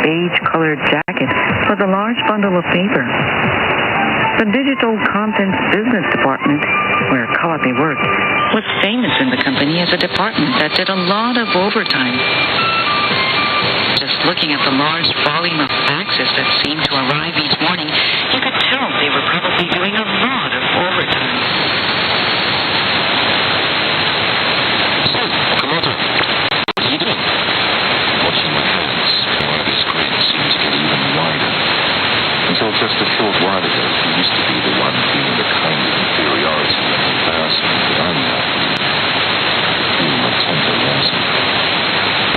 beige-colored jacket was a large bundle of paper. The digital contents business department, where Kawabe worked, was famous in the company as a department that did a lot of overtime. Just looking at the large volume of faxes that seemed to arrive each morning, you could tell they were probably doing a lot of overtime. So, Okamoto, what are you doing? Watching my hands, Kawabe's grin seemed to get even wider. Until just a short while ago, he used to be the one feeling the kind of inferiority and embarrassment that I'm now feeling a tender ransom.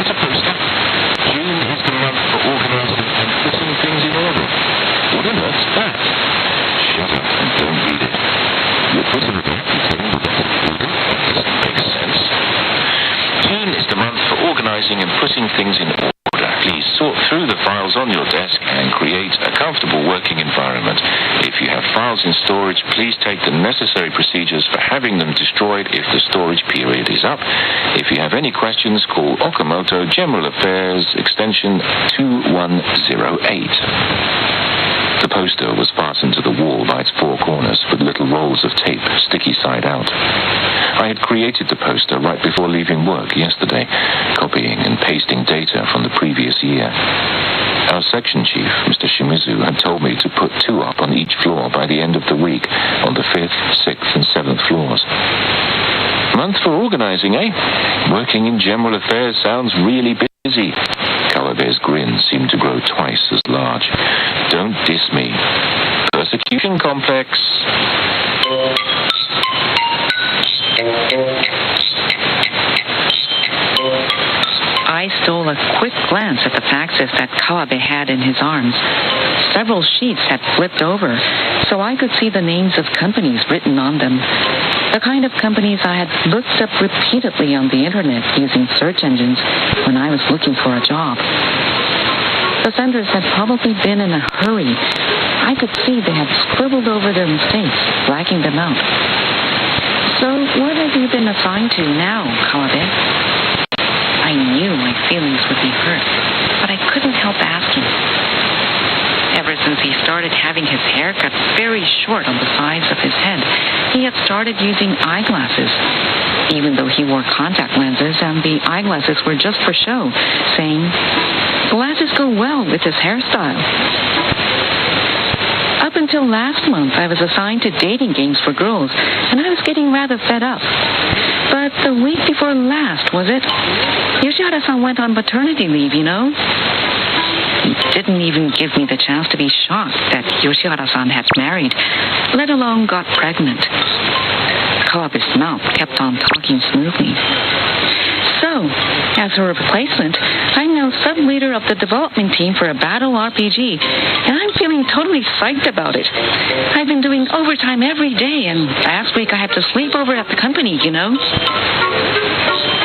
It's a poster. June is the month for organizing and putting things in order. What on earth's that? Shut up and don't read it. You're putting it everything with a order? That doesn't make sense. June is the month for organizing and putting things in order. Please sort through the files on your desk and create a comfortable working environment. If you have files in storage, please take the necessary procedures for having them destroyed if the storage period is up. If you have any questions, call Okamoto General Affairs, extension 2108. The poster was fastened to the wall by its four corners with little rolls of tape sticky side out. I had created the poster right before leaving work yesterday, copying and pasting data from the previous year. Our section chief, Mr. Shimizu, had told me to put 2 up on each floor by the end of the week on the 5th, 6th, and 7th floors. Month for organizing, eh? Working in general affairs sounds really busy. Kawabe's grin seemed to grow twice as large. Don't diss me. Persecution complex. I stole a quick glance at the faxes that Kawabe had in his arms. Several sheets had flipped over, so I could see the names of companies written on them. The kind of companies I had looked up repeatedly on the internet using search engines when I was looking for a job. The senders had probably been in a hurry. I could see they had scribbled over their mistakes, blacking them out. So what have you been assigned to now, Kawabe? I knew my feelings would be hurt, but I couldn't help asking. Ever since he started having his hair cut very short on the sides of his head, he had started using eyeglasses, even though he wore contact lenses and the eyeglasses were just for show, saying, "Glasses go well with his hairstyle." Up until last month, I was assigned to dating games for girls, and I was getting rather fed up. But the week before last, was it? Yoshihara-san went on maternity leave, you know? He didn't even give me the chance to be shocked that Yoshihara-san had married, let alone got pregnant. Kawabe's mouth kept on talking smoothly. So, as her replacement, I'm now sub-leader of the development team for a battle RPG, and I'm feeling totally psyched about it. I've been doing overtime every day, and last week I had to sleep over at the company, you know?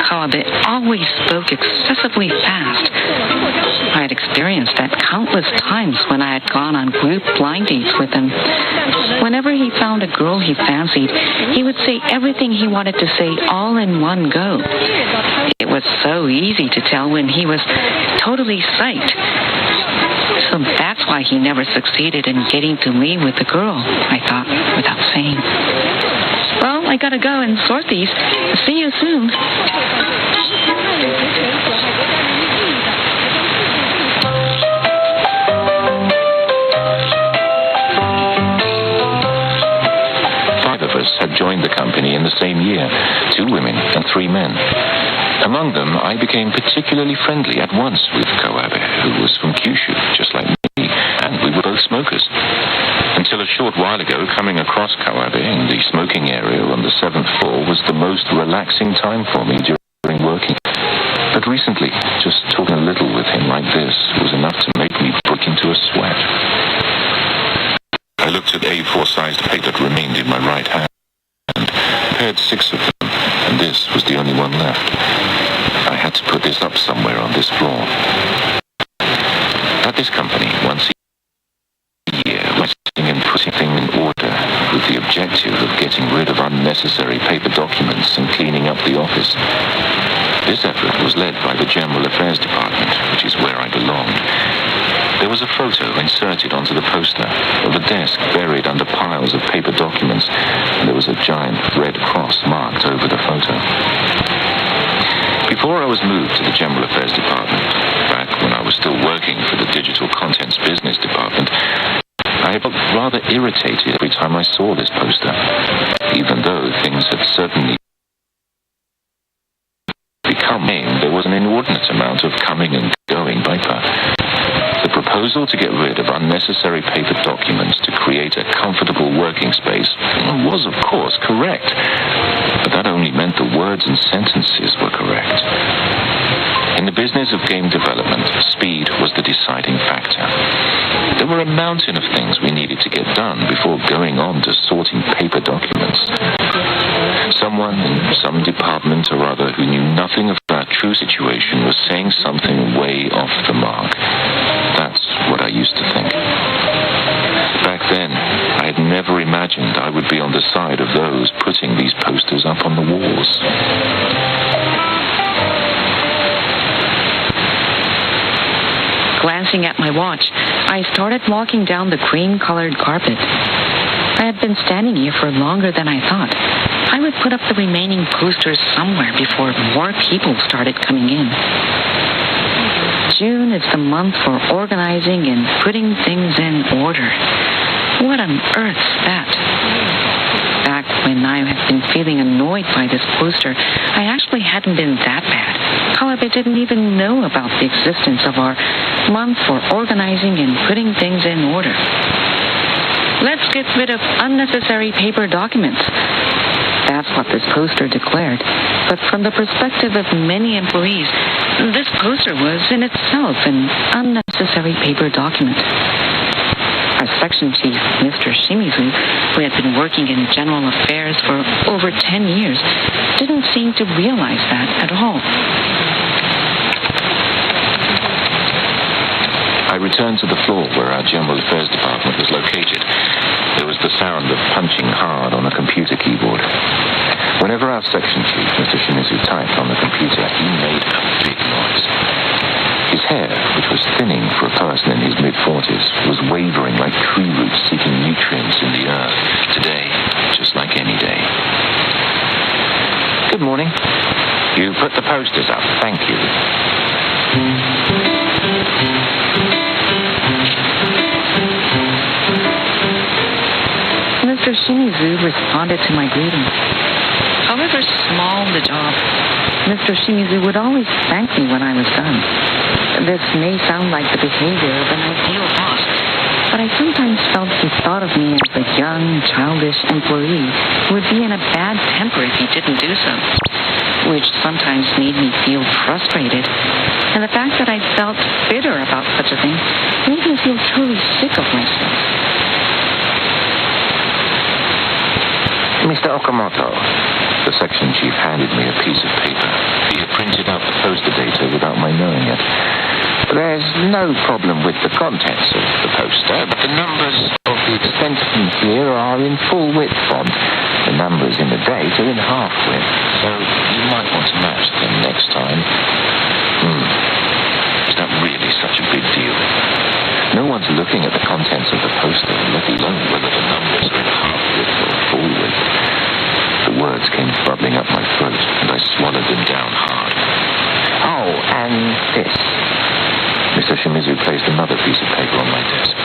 Kawabe always spoke excessively fast. I had experienced that countless times when I had gone on group blind dates with him. Whenever he found a girl he fancied, he would say everything he wanted to say all in one go. It was so easy to tell when he was totally psyched. So that's why he never succeeded in getting to leave with the girl, I thought, without saying. Well, I gotta go and sort these. See you soon. Had joined the company in the same year, 2 women and 3 men. Among them, I became particularly friendly at once with Kawabe, who was from Kyushu, just like me, and we were both smokers. Until a short while ago, coming across Kawabe in the smoking area on the 7th floor was the most relaxing time for me during working. But recently, just talking a little with him like this was enough to make me break into a sweat. I looked at A4-sized paper that remained in my right hand. Prepared 6 of them, and this was the only one left. I had to put this up somewhere on this floor. At this company, once a year, writing and putting things in order with the objective of getting rid of unnecessary paper documents and cleaning up the office. This effort was led by the General Affairs Department, which is where I belonged. There was a photo inserted onto the poster of a desk buried under piles of paper documents, and there was a giant red cross marked over the photo. Before I was moved to the General Affairs Department, back when I was still working for the Digital Contents Business Department, I felt rather irritated every time I saw this poster, even though things had certainly become, there was an inordinate amount of coming and going paper. The proposal to get rid of unnecessary paper documents to create a comfortable working space was, of course, correct, but that only meant the words and sentences were correct. In the business of game development, speed was the deciding factor. There were a mountain of things we needed to get done before going on to sorting paper documents. Someone in some department or other who knew nothing of our true situation was saying something way off the mark. That's what I used to think. Back then, I had never imagined I would be on the side of those putting these posters up on the walls. Glancing at my watch, I started walking down the cream-colored carpet. I had been standing here for longer than I thought. I would put up the remaining posters somewhere before more people started coming in. June is the month for organizing and putting things in order. What on earth's that? Back when I had been feeling annoyed by this poster, I actually hadn't been that bad. Kawabe didn't even know about the existence of our month for organizing and putting things in order. Let's get rid of unnecessary paper documents. That's what this poster declared. But from the perspective of many employees, this poster was in itself an unnecessary paper document. Our section chief, Mr. Shimizu, who had been working in general affairs for over 10 years, didn't seem to realize that at all. I returned to the floor where our General Affairs Department was located. There was the sound of punching hard on a computer keyboard. Whenever our section chief, Mr. Shimizu, typed on the computer, he made a big noise. His hair, which was thinning for a person in his mid-40s, was wavering like tree roots seeking nutrients in the earth. Today, just like any day. Good morning. You put the posters up. Thank you. Mr. Shimizu responded to my greeting. However small the job, Mr. Shimizu would always thank me when I was done. This may sound like the behavior of an ideal boss, but I sometimes felt he thought of me as a young, childish employee who would be in a bad temper if he didn't do so, which sometimes made me feel frustrated. And the fact that I felt bitter about such a thing made me feel truly sick of myself. Mr. Okamoto, the section chief handed me a piece of paper. He had printed out the poster data without my knowing it. There's no problem with the contents of the poster, but the numbers of the extensions here are in full width font. The numbers in the date are in half width, so you might want to match them next time. Is that really such a big deal? No one's looking at the contents of the poster, let alone whether the numbers are in half width or full width. The words came bubbling up my throat, and I swallowed them down hard. Oh, and this. Mr. Shimizu placed another piece of paper on my desk.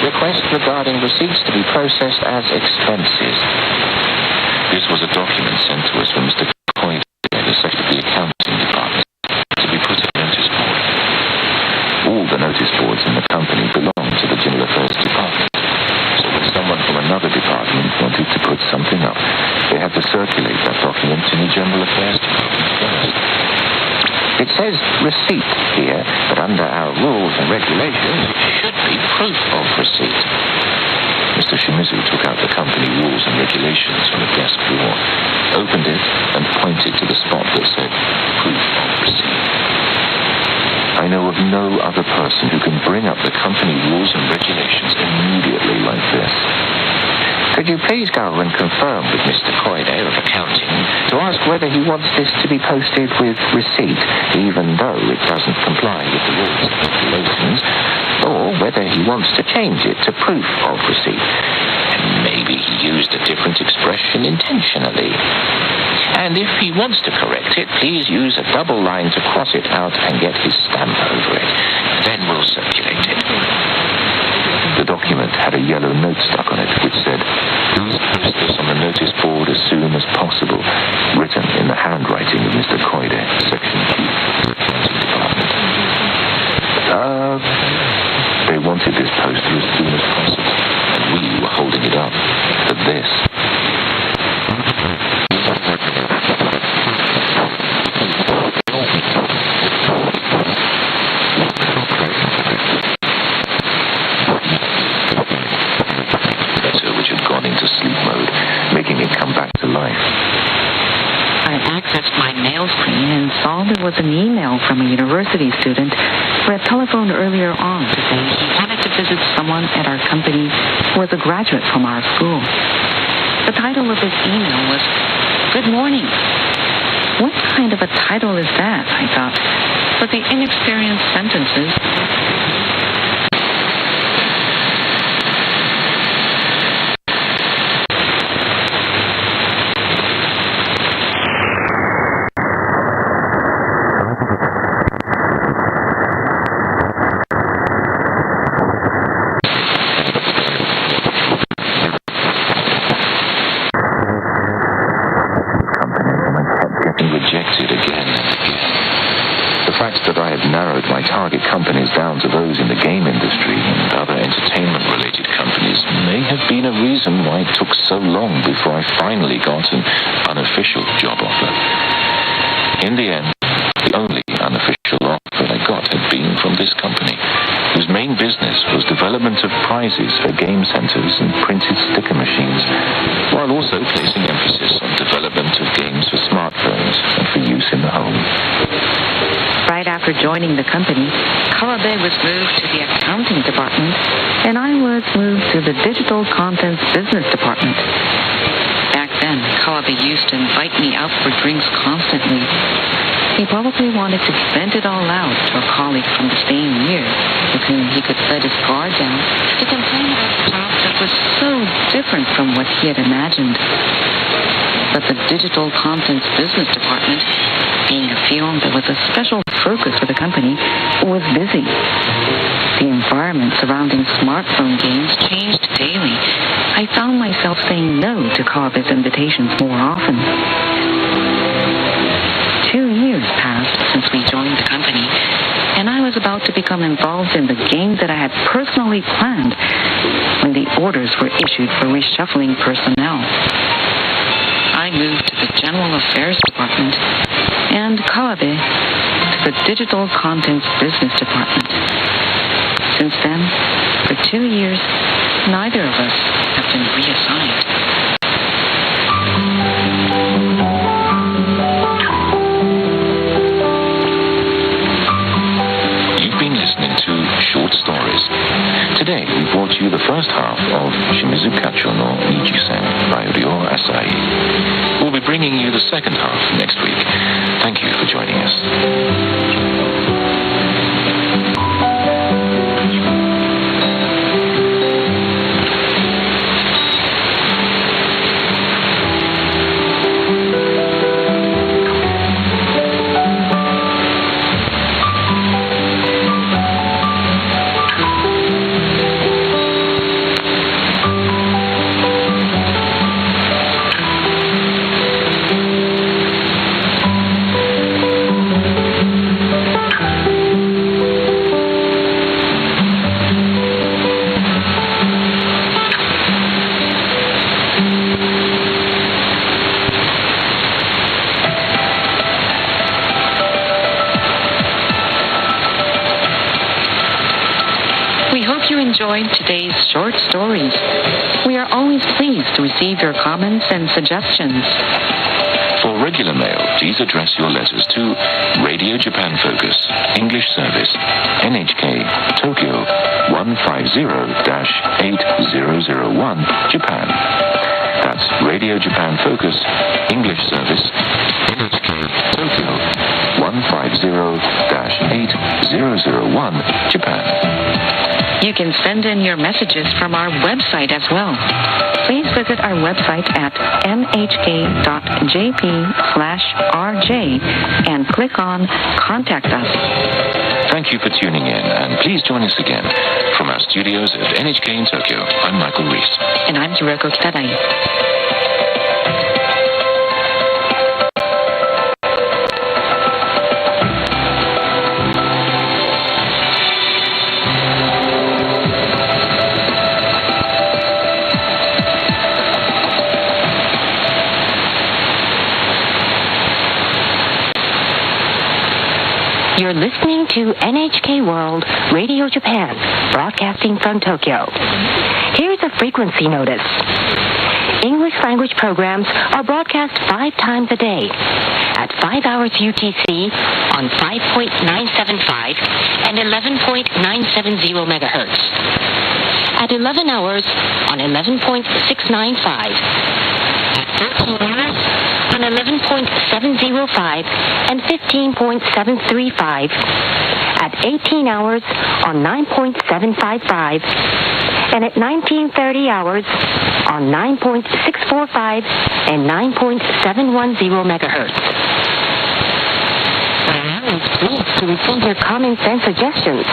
Request regarding receipts to be processed as expenses. This was a document sent to us from Mr. Koide, the Secretary of the Accounting Department, to be put on notice board. All the notice boards in the company belong to the General Affairs Department. So when someone from another department wanted to put something up, they had to circulate that document in the General Affairs Department first. It says receipt here, but under our rules and regulations, it should be proof of receipt. Mr. Shimizu took out the company rules and regulations from the desk drawer, opened it, and pointed to the spot that said proof of receipt. I know of no other person who can bring up the company rules and regulations immediately like this. Could you please go and confirm with Mr. Koide of accounting to ask whether he wants this to be posted with receipt, even though it doesn't comply with the rules and regulations, he wants to change it to proof-ocracy. Maybe he used a different expression intentionally. And if he wants to correct it, please use a double line to cross it out and get his stamp over it. Then we'll circulate it. The document had a yellow note stuck on it which said, "Please post this on the notice board as soon as possible," written in the handwriting of Mr. Koide, Section Q, Writing Department. They wanted this poster as soon as possible, and we were holding it up for this. Which had gone into sleep mode, making it come back to life. I accessed my mail screen and saw there was an email from a university student who had telephoned earlier on to say he wanted to visit someone at our company who was a graduate from our school. The title of his email was, "Good morning." What kind of a title is that, I thought, for the inexperienced sentences. That I had narrowed my target companies down to those in the game industry and other entertainment-related companies may have been a reason why it took so long before I finally got an unofficial job offer. In the end, the only unofficial offer I got had been from this company, whose main business was development of prizes for game centers and printed sticker machines, while also placing emphasis on development of games for smartphones and for use in the home. Right after joining the company, Kawabe was moved to the accounting department, and I was moved to the digital contents business department. Back then, Kawabe used to invite me out for drinks constantly. He probably wanted to vent it all out to a colleague from the same year, with whom he could let his guard down, to complain about a job that was so different from what he had imagined. But the digital contents business department, being a field that was a special focus for the company, was busy. The environment surrounding smartphone games changed daily. I found myself saying no to Kawabe's invitations more often. 2 years passed since we joined the company, and I was about to become involved in the game that I had personally planned when the orders were issued for reshuffling personnel. I moved to the General Affairs Department, and Kawabe to the Digital Contents Business Department. Since then, for 2 years, neither of us have been reassigned. You've been listening to Short Stories. Today, we brought you the first half of Shimizu Kacho no Niji-sen by Ryo Asai. We'll be bringing you the second half next week. Thank you for joining us. Enjoyed today's short stories. We are always pleased to receive your comments and suggestions. For regular mail, please address your letters to Radio Japan Focus, English Service, NHK, Tokyo 150-8001, Japan. That's Radio Japan Focus, English Service, NHK, Tokyo 150-8001, Japan. You can send in your messages from our website as well. Please visit our website at nhk.jp/rj and click on Contact Us. Thank you for tuning in, and please join us again. From our studios at NHK in Tokyo, I'm Michael Reese. And I'm Hiroko Kitadai. You're listening to NHK World Radio Japan, broadcasting from Tokyo. Here's a frequency notice. English language programs are broadcast 5 times a day. At 5 hours UTC on 5.975 and 11.970 megahertz. At 11 hours on 11.695. At 13 hours on 11.705 and 15.735, at 18 hours on 9.755, and at 19:30 hours on 9.645 and 9.710 megahertz. Now it's pleased to receive your comments and suggestions.